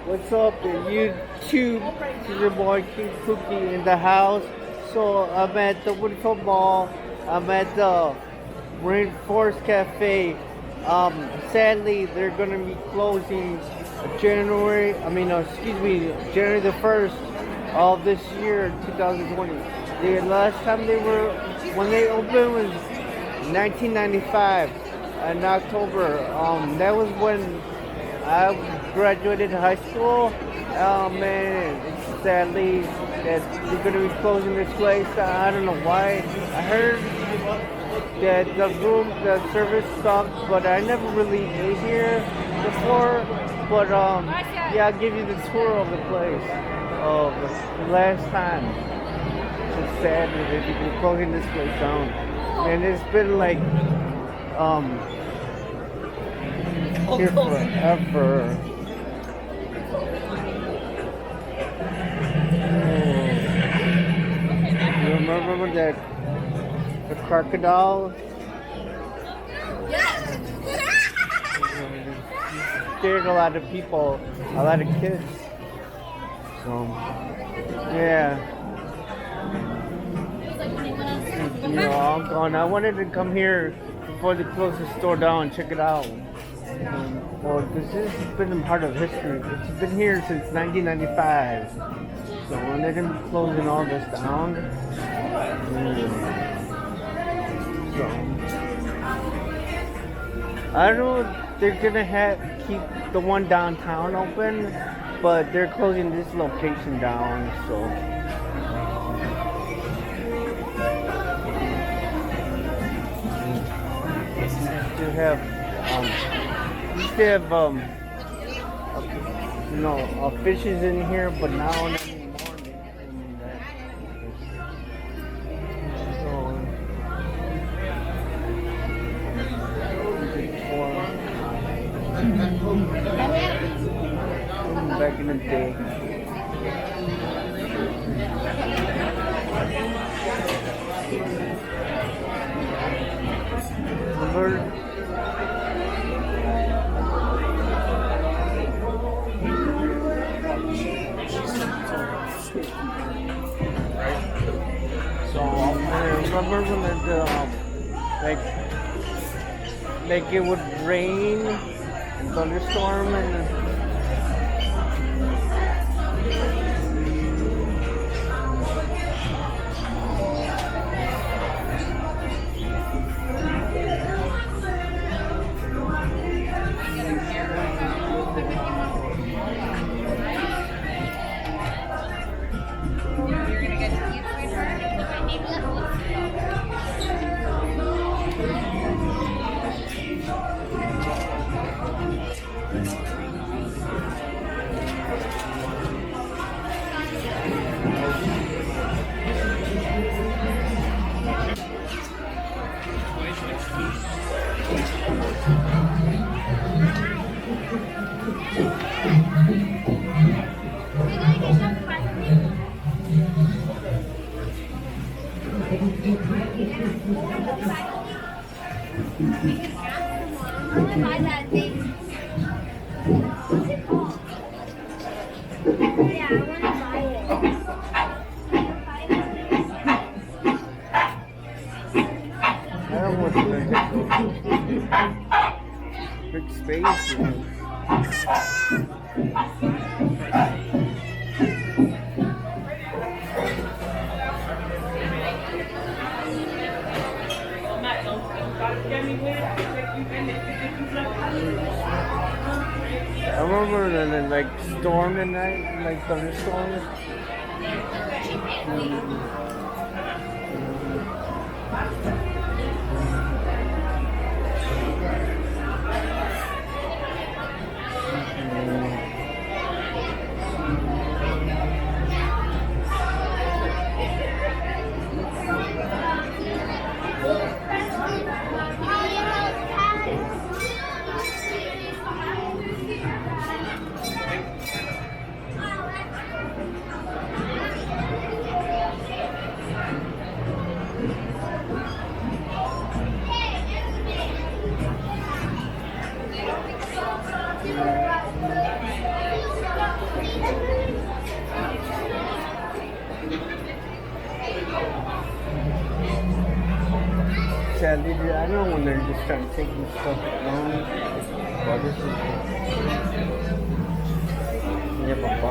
What's up, YouTube? This is your boy King Cookie in the house. So I'm at the wood football. I'm at the Rainforest Cafe. Sadly, they're gonna be closing January the 1st of this year, 2020. The last time when they opened was 1995 in October. That was when I graduated high school. Oh man, sadly that they're gonna be closing this place. I don't know why. I heard that the service sucks, but I never really ate here before. But yeah, I'll give you the tour of the place of the last time. It's sad that they're closing this place down. And it's been like here forever. You remember that the crocodile? Yes. Scared a lot of people, a lot of kids. So yeah. All gone. I wanted to come here before they close the store down and check it out. Well, this has been a part of history. It's been here since 1995. So when they're going to be closing all this down, so I don't know if they're going to keep the one downtown open, but they're closing this location down, so. Used to have fishes in here, but now not anymore. Back in the day. Remember? So I remember when like it would rain and thunderstorm and buy that thing. What's it called? Yeah, I want to buy it. I don't want to big space. I remember then like storm at night, like thunderstorms. I know when they're just trying to take this stuff down. But this is. Yeah, Papa.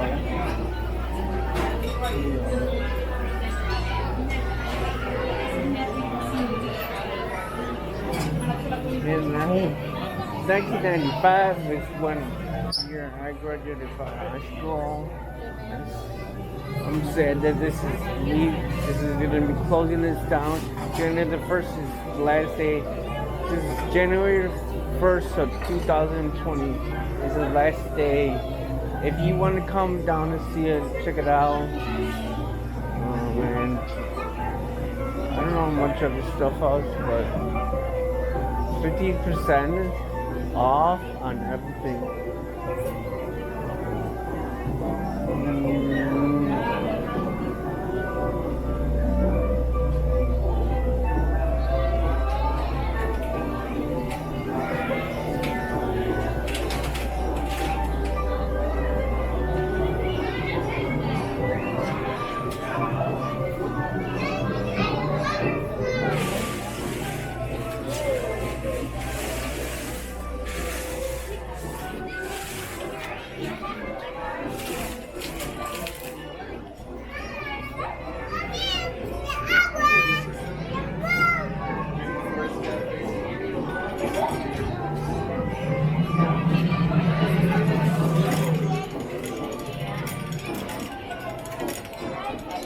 And 1995 is when year I graduated from high school. I'm sad that this is going to be closing this down. January the 1st is the last day. This is January 1st of 2020. This is the last day. If you want to come down and see it, check it out. And I don't know much of the stuff else, but 15% off on everything.